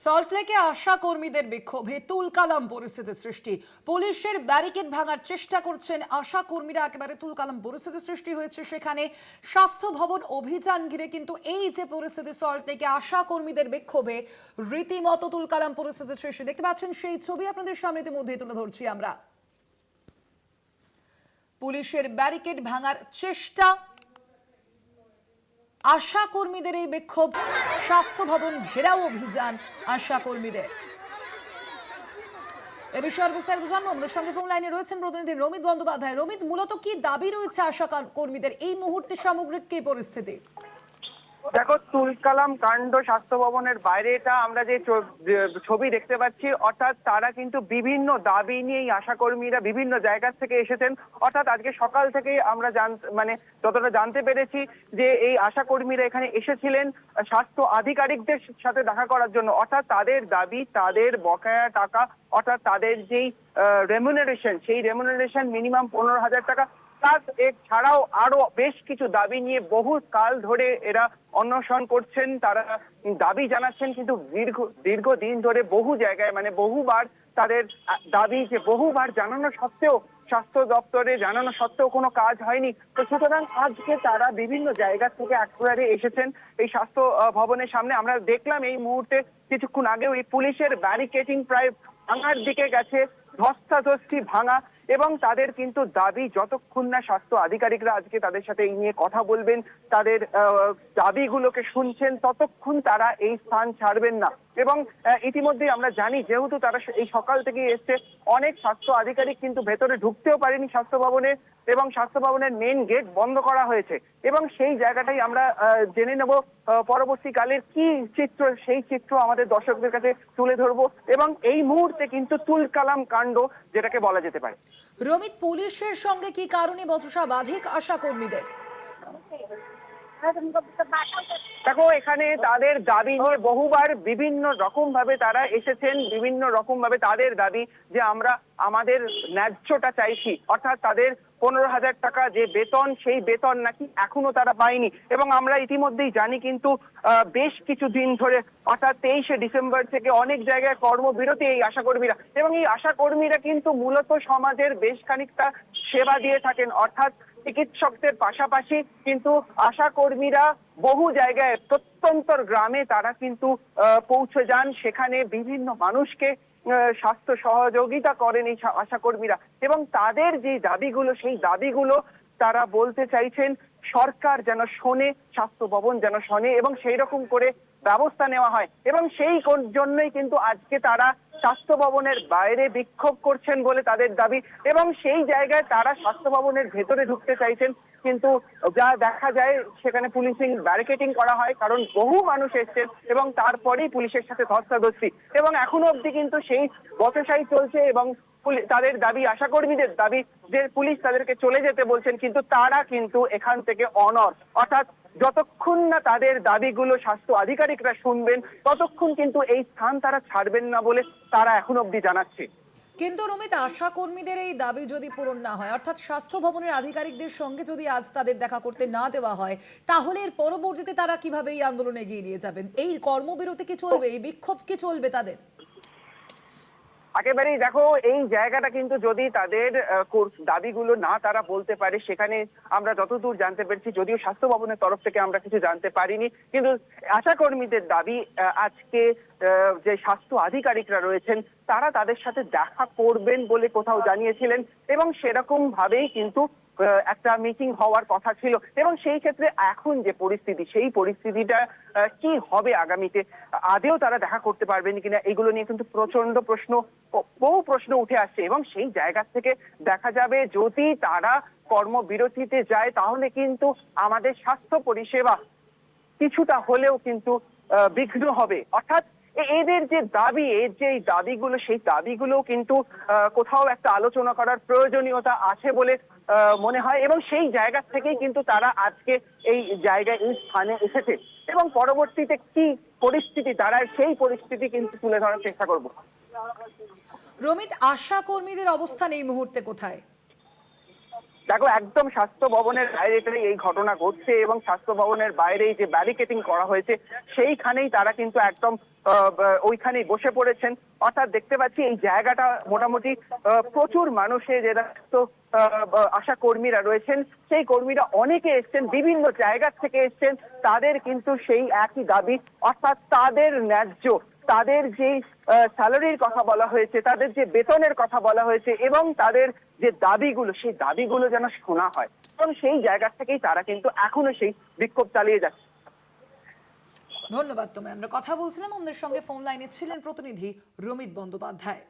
সল্টলেকে আশা কর্মীদের বিক্ষোভে তুলকালাম পরিস্থিতি সৃষ্টি। পুলিশের ব্যারিকেড ভাঙার চেষ্টা করছেন আশা কর্মীরা। একেবারে তুলকালাম পরিস্থিতি সৃষ্টি হয়েছে সেখানে। স্বাস্থ্য ভবন অভিযান ঘিরে কিন্তু এই যে পরিস্থিতি, সল্টলেকে আশা কর্মীদের বিক্ষোভে রীতিমতো তুলকালাম পরিস্থিতি সৃষ্টি। দেখতে পাচ্ছেন সেই ছবি আপনাদের সামনে ইতিমধ্যেই তুলে ধরছি আমরা। পুলিশের ব্যারিকেড ভাঙার চেষ্টা, আশা কর্মীদের এই বিক্ষোভ, স্বাস্থ্য ভবন ঘেরাও অভিযান আশা কর্মীদের। এ বিষয়ে বিস্তারিত জানবো। আমাদের সঙ্গে ফোন লাইনে রয়েছেন প্রতিনিধি রমিত বন্দ্যোপাধ্যায়। রমিত, মূলত কি দাবি রয়েছে আশা কর্মীদের এই মুহূর্তে, সামগ্রিক কি পরিস্থিতি? দেখো, তুলকালাম কাণ্ড স্বাস্থ্য ভবনের বাইরে এটা আমরা যে ছবি দেখতে পাচ্ছি, অর্থাৎ তারা কিন্তু বিভিন্ন দাবি নিয়ে এই আশাকর্মীরা বিভিন্ন জায়গা থেকে এসেছেন। অর্থাৎ আজকে সকাল থেকেই আমরা যতটা জানতে পেরেছি যে এই আশাকর্মীরা এখানে এসেছিলেন স্বাস্থ্য আধিকারিকদের সাথে দেখা করার জন্য। অর্থাৎ তাদের দাবি, তাদের বকেয়া টাকা, অর্থাৎ তাদের যেই রেমুনারেশন, সেই রেমুনারেশন মিনিমাম 15,000 টাকা, প্লাস এছাড়াও আরো বেশ কিছু দাবি নিয়ে বহু কাল ধরে এরা অন্বেষণ করছেন। তারা দাবি জানাচ্ছেন, কিন্তু দীর্ঘদিন ধরে বহু জায়গায় বহুবার তাদের দাবি যে বহুবার জানানো সত্ত্বেও, স্বাস্থ্য দপ্তরে জানানো সত্ত্বেও কোনো কাজ হয়নি। তো সুতরাং আজকে তারা বিভিন্ন জায়গা থেকে একেবারে এসেছেন এই স্বাস্থ্য ভবনের সামনে। আমরা দেখলাম এই মুহূর্তে কিছুক্ষণ আগেও এই পুলিশের ব্যারিকেডিং প্রায় ভাঙার দিকে গেছে, ধস্তাধস্তি ভাঙা। এবং তাদের কিন্তু দাবি, যতক্ষণ না স্বাস্থ্য আধিকারিকরা আজকে তাদের সাথে এই নিয়ে কথা বলবেন, তাদের দাবিগুলোকে শুনছেন, ততক্ষণ তারা এই স্থান ছাড়বেন না। এবং ইতিমধ্যেই আমরা জানি, যেহেতু তারা এই সকাল থেকে এসছে, অনেক স্বাস্থ্য আধিকারিক কিন্তু ভেতরে ঢুকতেও পারেনি স্বাস্থ্য ভবনে, এবং স্বাস্থ্য ভবনের মেন গেট বন্ধ করা হয়েছে। এবং সেই জায়গাটাই আমরা জেনে নেব পরবর্তীকালের কি চিত্র, সেই চিত্র আমাদের দর্শকদের কাছে তুলে ধরবো। এবং এই মুহূর্তে কিন্তু তুলকালাম কাণ্ড যেটাকে বলা যেতে পারে। রমিত, পুলিশের সঙ্গে কি কারণে বচসা বাধিক আশা কর্মীদের? দেখো, এখানে তাদের দাবি নিয়ে বহুবার বিভিন্ন রকম ভাবে তারা এসেছেন, বিভিন্ন রকম ভাবে তাদের দাবি যে আমরা আমাদের ন্যায্যটা চাইছি। অর্থাৎ তাদের 15,000 টাকা যে বেতন, সেই বেতন নাকি এখনো তারা পায়নি। এবং আমরা ইতিমধ্যেই জানি কিন্তু বেশ কিছু দিন ধরে, অর্থাৎ 23শে ডিসেম্বর থেকে অনেক জায়গায় কর্মবিরতি এই আশাকর্মীরা। এবং এই আশাকর্মীরা কিন্তু মূলত সমাজের বেশ খানিকটা সেবা দিয়ে থাকেন। অর্থাৎ চিকিৎসকদের পাশাপাশি কিন্তু আশাকর্মীরা বহু জায়গায়, প্রত্যন্তর গ্রামে তারা কিন্তু পৌঁছে যান। সেখানে বিভিন্ন মানুষকে স্বাস্থ্য সহযোগিতা করেন এই আশাকর্মীরা। এবং তাদের যে দাবিগুলো, সেই দাবিগুলো তারা বলতে চাইছেন সরকার যেন শোনে, স্বাস্থ্য ভবন যেন শোনে, এবং সেই রকম করে ব্যবস্থা নেওয়া হয়। এবং সেই জন্যই কিন্তু আজকে তারা স্বাস্থ্য ভবনের বাইরে বিক্ষোভ করছেন বলে তাদের দাবি। এবং সেই জায়গায় তারা স্বাস্থ্য ভবনের ভেতরে ঢুকতে চাইছেন, কিন্তু যা দেখা যায় সেখানে পুলিশিং ব্যারিকেডিং করা হয়, কারণ বহু মানুষ এসছেন এবং তারপরেই পুলিশের সাথে ধস্তাধস্তি। এবং এখনো অব্দি কিন্তু সেই বচসাই চলছে। এবং তাদের দাবি, আশাকর্মীদের দাবি যে পুলিশ তাদেরকে চলে যেতে বলছেন, কিন্তু তারা কিন্তু এখান থেকে অনড়। অর্থাৎ যতক্ষণ না তাদের দাবিগুলো স্বাস্থ্য আধিকারিকরা শুনবেন, ততক্ষণ কিন্তু এই স্থান তারা ছাড়বেন না বলে তারা এখন অব্দি জানাচ্ছে। কিন্তু রমিত, আশা কর্মীদের এই দাবি যদি পূরণ না হয়, অর্থাৎ স্বাস্থ্য ভবনের আধিকারিকদের সঙ্গে যদি আজ তাদের দেখা করতে না দেওয়া হয়, তাহলে এর পরবর্তীতে তারা কিভাবে এই আন্দোলনে এগিয়ে নিয়ে যাবেন? এই কর্মবিরতি কি চলবে? এই বিক্ষোভ কি চলবে তাদের? একেবারেই দেখো, এই জায়গাটা কিন্তু যদি তাদের দাবিগুলো না তারা বলতে পারে, সেখানে আমরা যতদূর জানতে পেরেছি, যদিও স্বাস্থ্য ভবনের তরফ থেকে আমরা কিছু জানতে পারিনি, কিন্তু আশাকর্মীদের দাবি আজকে যে স্বাস্থ্য আধিকারিকরা রয়েছেন তারা তাদের সাথে দেখা করবেন বলে কোথাও জানিয়েছিলেন। এবং সেরকম ভাবেই কিন্তু একটা মিটিং হওয়ার কথা ছিল। এবং সেই ক্ষেত্রে এখন যে পরিস্থিতি, সেই পরিস্থিতিটা কি হবে আগামীতে, আদেও তারা দেখা করতে পারবেন কিনা, এগুলো নিয়ে কিন্তু প্রচন্ড প্রশ্ন, বহু প্রশ্ন উঠে আসছে। এবং সেই জায়গা থেকে দেখা যাবে, যদি তারা কর্মবিরতিতে যায়, তাহলে কিন্তু আমাদের স্বাস্থ্য পরিষেবা কিছুটা হলেও কিন্তু বিঘ্ন হবে। অর্থাৎ এদের যে দাবি, এর যে দাবিগুলো, সেই দাবিগুলো কিন্তু কোথাও একটা আলোচনা করার প্রয়োজনীয়তা আছে বলে মনে হয়। এবং সেই জায়গা থেকেই কিন্তু তারা আজকে এই জায়গায়, এই স্থানে এসেছে। এবং পরবর্তীতে কি পরিস্থিতি দাঁড়ায়, সেই পরিস্থিতি কিন্তু তুলে ধরার চেষ্টা করব। রমিত, আশা কর্মীদের অবস্থান এই মুহূর্তে কোথায়? দেখো একদম স্বাস্থ্য ভবনের বাইরেটাই এই ঘটনা ঘটছে এবং স্বাস্থ্য ভবনের বাইরেই যে ব্যারিকেডিং করা হয়েছে সেইখানেই তারা কিন্তু একদম ওইখানেই বসে পড়েছেন। অর্থাৎ দেখতে পাচ্ছি এই জায়গাটা মোটামুটি প্রচুর মানুষের যারা তো আশা কর্মীরা রয়েছেন সেই কর্মীরা অনেকে এসছেন, বিভিন্ন জায়গা থেকে এসছেন। তাদের কিন্তু সেই একই দাবি, অর্থাৎ তাদের ন্যায্য, তাদের যেই স্যালারির কথা বলা হয়েছে, তাদের যে বেতনের কথা বলা হয়েছে এবং তাদের যে দাবিগুলো সেই দাবিগুলো যেন শোনা হয়, এবং সেই জায়গা থেকেই তারা কিন্তু এখনো সেই বিক্ষোভ চালিয়ে যাচ্ছে। ধন্যবাদ তোমায়। আমরা কথা বলছিলাম, আমাদের সঙ্গে ফোন লাইনে ছিলেন প্রতিনিধি রমিত বন্দ্যোপাধ্যায়।